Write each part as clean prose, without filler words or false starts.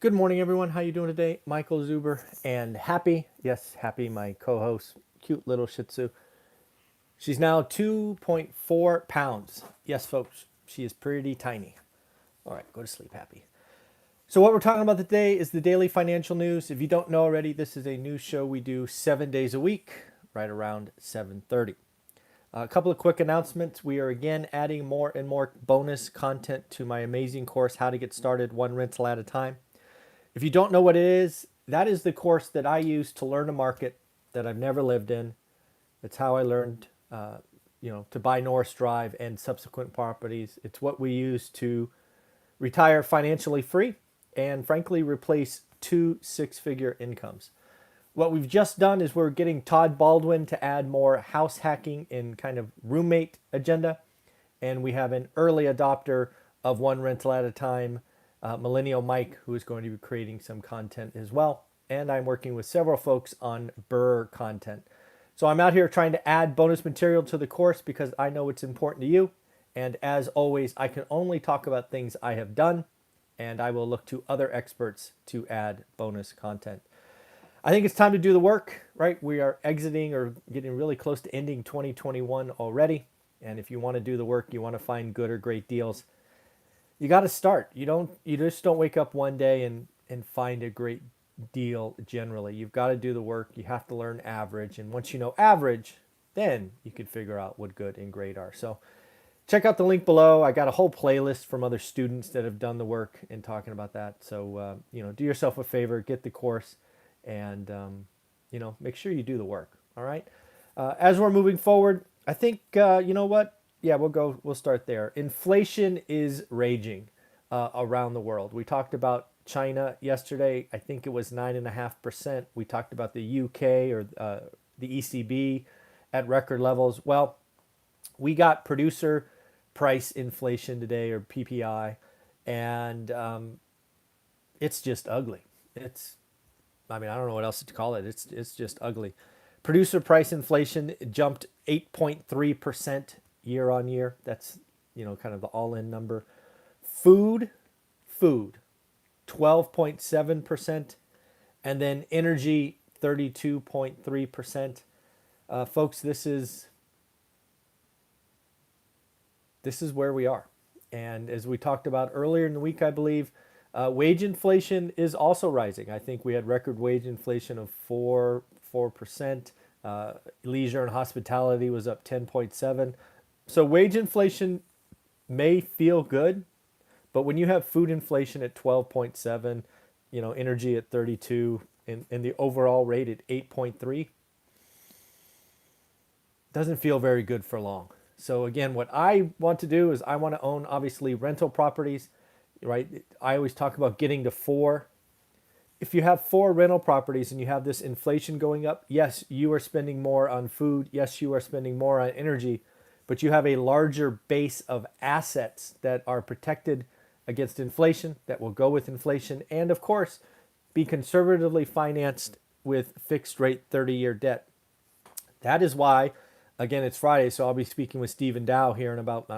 Good morning, everyone. How you doing today? Michael Zuber and Happy. Yes, Happy, my co-host, cute little Shih Tzu. She's now 2.4 pounds. Yes, folks, she is pretty tiny. All right, go to sleep, Happy. So what we're talking about today is the daily financial news. If you don't know already, this is a news show we do 7 days a week, right around 7:30. A couple of quick announcements. We are again adding more and more bonus content to my amazing course, How to Get Started One Rental at a Time. If you don't know what it is, that is the course that I use to learn a market that I've never lived in. It's how I learned, to buy Norris Drive and subsequent properties. It's what we use to retire financially free and, frankly, replace two six-figure incomes. What we've just done is we're getting Todd Baldwin to add more house hacking and kind of roommate agenda. And we have an early adopter of One Rental at a Time, Millennial Mike, who is going to be creating some content as well. And I'm working with several folks on Burr content. So I'm out here trying to add bonus material to the course because I know it's important to you. And as always, I can only talk about things I have done, and I will look to other experts to add bonus content. I think it's time to do the work, right? We are exiting or getting really close to ending 2021 already. And if you want to do the work, you want to find good or great deals, you got to start. You just don't wake up one day and find a great deal generally. You've got to do the work. You have to learn average. And once you know average, then you can figure out what good and great are. So check out the link below. I got a whole playlist from other students that have done the work and talking about that. So, do yourself a favor, get the course, and, make sure you do the work. All right. As we're moving forward, I think, you know what? Yeah, we'll start there. Inflation is raging around the world. We talked about China yesterday. I think it was 9.5%. We talked about the UK or the ECB at record levels. Well, we got producer price inflation today, or PPI, and it's just ugly. I don't know what else to call it. It's just ugly. Producer price inflation jumped 8.3% year on year. That's, kind of the all-in number. Food, 12.7%, and then energy, 32.3%. Folks, this is where we are. And as we talked about earlier in the week, I believe, wage inflation is also rising. I think we had record wage inflation of 4%. Leisure and hospitality was up 10.7. So wage inflation may feel good, but when you have food inflation at 12.7, energy at 32, and the overall rate at 8.3, doesn't feel very good for long. So again, what I want to do is I want to own, obviously, rental properties, right? I always talk about getting to 4. If you have 4 rental properties and you have this inflation going up, yes, you are spending more on food. Yes, you are spending more on energy, but you have a larger base of assets that are protected against inflation, that will go with inflation, and of course, be conservatively financed with fixed rate 30-year debt. That is why, again, it's Friday, so I'll be speaking with Stephen Dow here in about,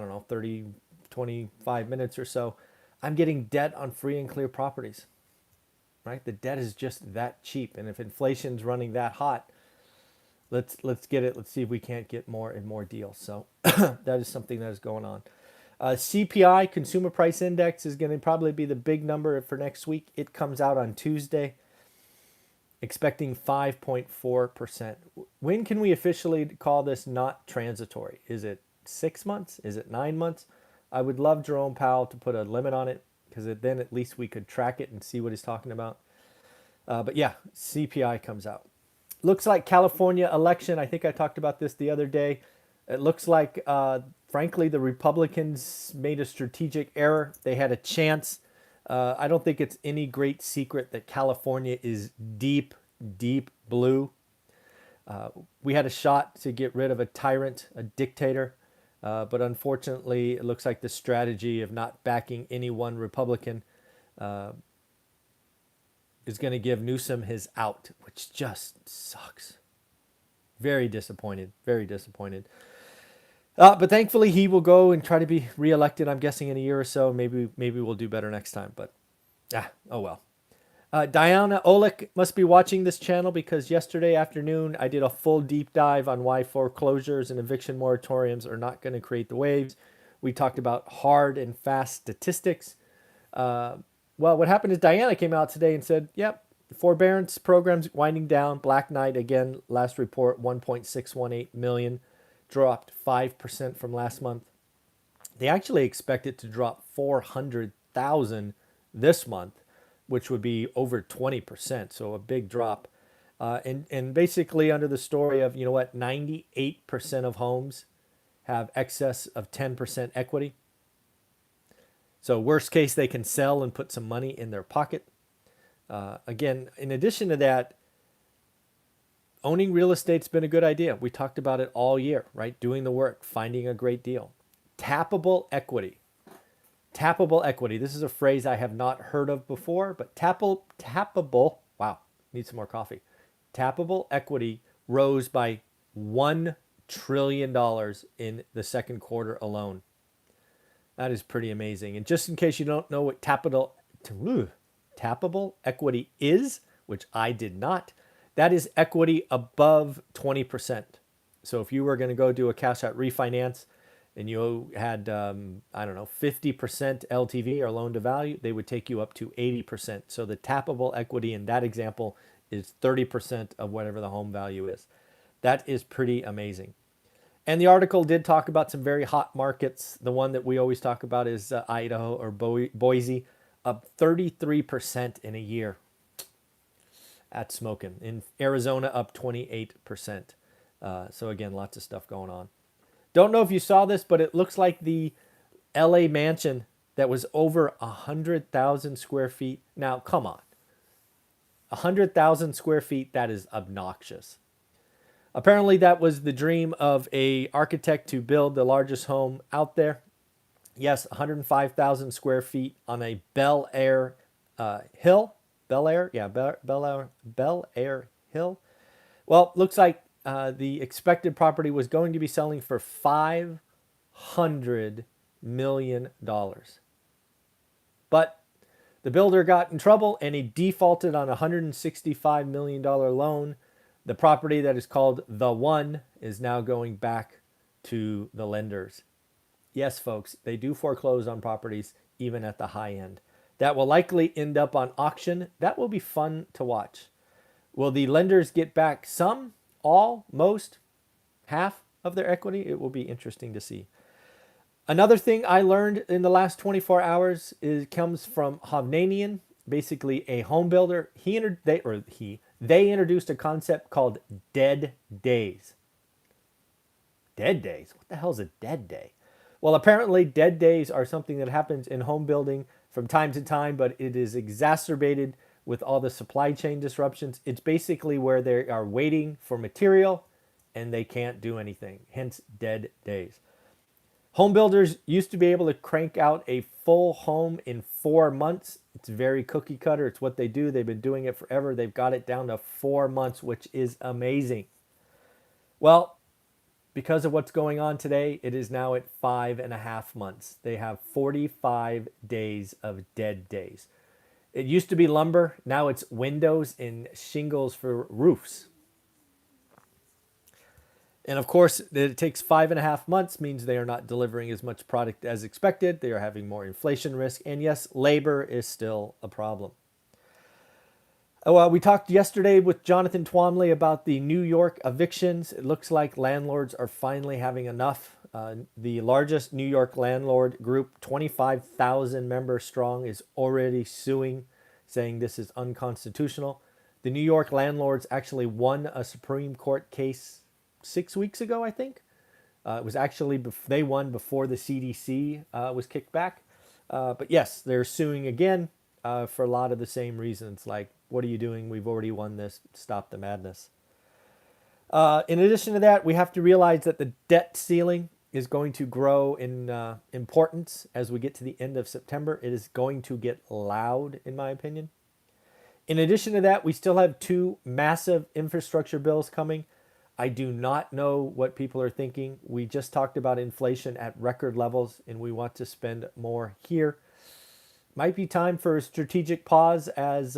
25 minutes or so. I'm getting debt on free and clear properties, right? The debt is just that cheap. And if inflation's running that hot, let's get it. Let's see if we can't get more and more deals. So that is something that is going on. CPI, Consumer Price Index, is going to probably be the big number for next week. It comes out on Tuesday, expecting 5.4%. When can we officially call this not transitory? Is it 6 months? Is it 9 months? I would love Jerome Powell to put a limit on it, because then at least we could track it and see what he's talking about. But yeah, CPI comes out. Looks like California election. I think I talked about this the other day. It looks like, frankly, the Republicans made a strategic error. They had a chance. I don't think it's any great secret that California is deep, deep blue. We had a shot to get rid of a tyrant, a dictator. But unfortunately, it looks like the strategy of not backing any one Republican is going to give Newsom his out, which just sucks. Very disappointed. Very disappointed. But thankfully, he will go and try to be reelected, I'm guessing, in a year or so. Maybe we'll do better next time. But, oh well. Diana Olick must be watching this channel because yesterday afternoon I did a full deep dive on why foreclosures and eviction moratoriums are not going to create the waves. We talked about hard and fast statistics. Well, what happened is Diana came out today and said, yep, forbearance programs winding down. Black Knight, again, last report, 1.618 million, dropped 5% from last month. They actually expect it to drop 400,000 this month, which would be over 20%, so a big drop. And basically under the story of, 98% of homes have excess of 10% equity. So worst case, they can sell and put some money in their pocket. Again, in addition to that, owning real estate's been a good idea. We talked about it all year, right? Doing the work, finding a great deal. Tappable equity. Tappable equity. This is a phrase I have not heard of before, but tappable, wow, need some more coffee. Tappable equity rose by $1 trillion in the second quarter alone. That is pretty amazing. And just in case you don't know what tappable equity is, which I did not, that is equity above 20%. So if you were going to go do a cash out refinance and you had, 50% LTV or loan to value, they would take you up to 80%. So the tappable equity in that example is 30% of whatever the home value is. That is pretty amazing. And the article did talk about some very hot markets. The one that we always talk about is Idaho or Boise, up 33% in a year. That's smoking. In Arizona, up 28%. So again, lots of stuff going on. Don't know if you saw this, but it looks like the LA mansion that was over 100,000 square feet. Now, come on. 100,000 square feet, that is obnoxious. Apparently, that was the dream of an architect to build the largest home out there. Yes, 105,000 square feet on a Bel Air hill. Bel Air? Yeah, Bel Air Hill. Well, looks like the expected property was going to be selling for $500 million. But the builder got in trouble and he defaulted on a $165 million loan. The property that is called The One is now going back to the lenders. Yes, folks, they do foreclose on properties even at the high end. That will likely end up on auction. That will be fun to watch. Will the lenders get back some, all, most, half of their equity? It will be interesting to see. Another thing I learned in the last 24 hours comes from Hovnanian, basically a home builder. They introduced a concept called dead days. Dead days? What the hell is a dead day? Well, apparently dead days are something that happens in home building from time to time, but it is exacerbated with all the supply chain disruptions. It's basically where they are waiting for material and they can't do anything, hence dead days. Home builders used to be able to crank out a full home in 4 months. It's very cookie cutter. It's what they do. They've been doing it forever. They've got it down to 4 months, which is amazing. Well, because of what's going on today, it is now at 5.5 months. They have 45 days of dead days. It used to be lumber. Now it's windows and shingles for roofs. And of course, that it takes 5.5 months means they are not delivering as much product as expected. They are having more inflation risk. And yes, labor is still a problem. We talked yesterday with Jonathan Twomley about the New York evictions. It looks like landlords are finally having enough. The largest New York landlord group, 25,000 members strong, is already suing, saying this is unconstitutional. The New York landlords actually won a Supreme Court case 6 weeks ago, I think. It was actually, they won before the CDC was kicked back. But yes, they're suing again for a lot of the same reasons. Like, what are you doing? We've already won this. Stop the madness. In addition to that, we have to realize that the debt ceiling is going to grow in importance as we get to the end of September. It is going to get loud, in my opinion. In addition to that, we still have 2 massive infrastructure bills coming. I do not know what people are thinking. We just talked about inflation at record levels, and we want to spend more here. Might be time for a strategic pause as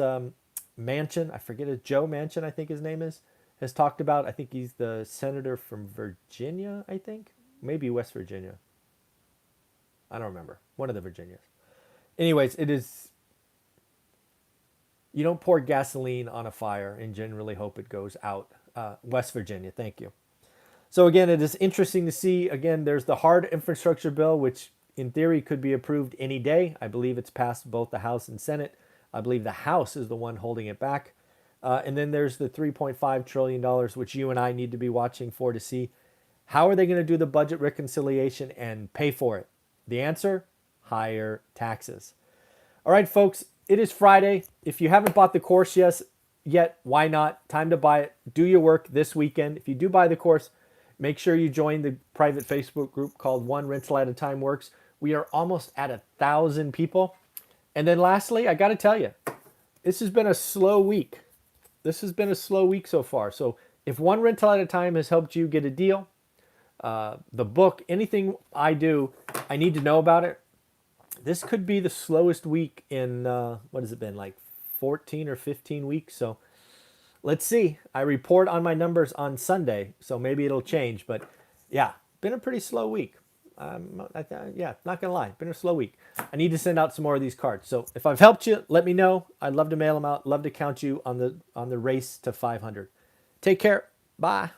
Manchin, I forget it, Joe Manchin, I think his name is, has talked about. I think he's the senator from Virginia, I think. Maybe West Virginia. I don't remember. One of the Virginias. Anyways, it is, you don't pour gasoline on a fire and generally hope it goes out. West Virginia, thank you. So again, it is interesting to see. Again, there's the hard infrastructure bill, which in theory could be approved any day. I believe it's passed both the House and Senate. I believe the House is the one holding it back. And then there's the $3.5 trillion, which you and I need to be watching for to see how are they going to do the budget reconciliation and pay for it. The answer, higher taxes. All right, folks, it is Friday. If you haven't bought the course yet, why not? Time to buy it. Do your work this weekend. If you do buy the course, make sure you join the private Facebook group called One Rental at a Time Works. We are almost at 1,000 people. And then lastly, I got to tell you, this has been a slow week. This has been a slow week so far. So if One Rental at a Time has helped you get a deal, the book, anything I do, I need to know about it. This could be the slowest week in, what has it been, like 14 or 15 weeks? So let's see. I report on my numbers on Sunday, so maybe it'll change. But yeah, been a pretty slow week. Yeah, not gonna lie, been a slow week. I need to send out some more of these cards. So if I've helped you, let me know. I'd love to mail them out. Love to count you on the race to 500. Take care. Bye.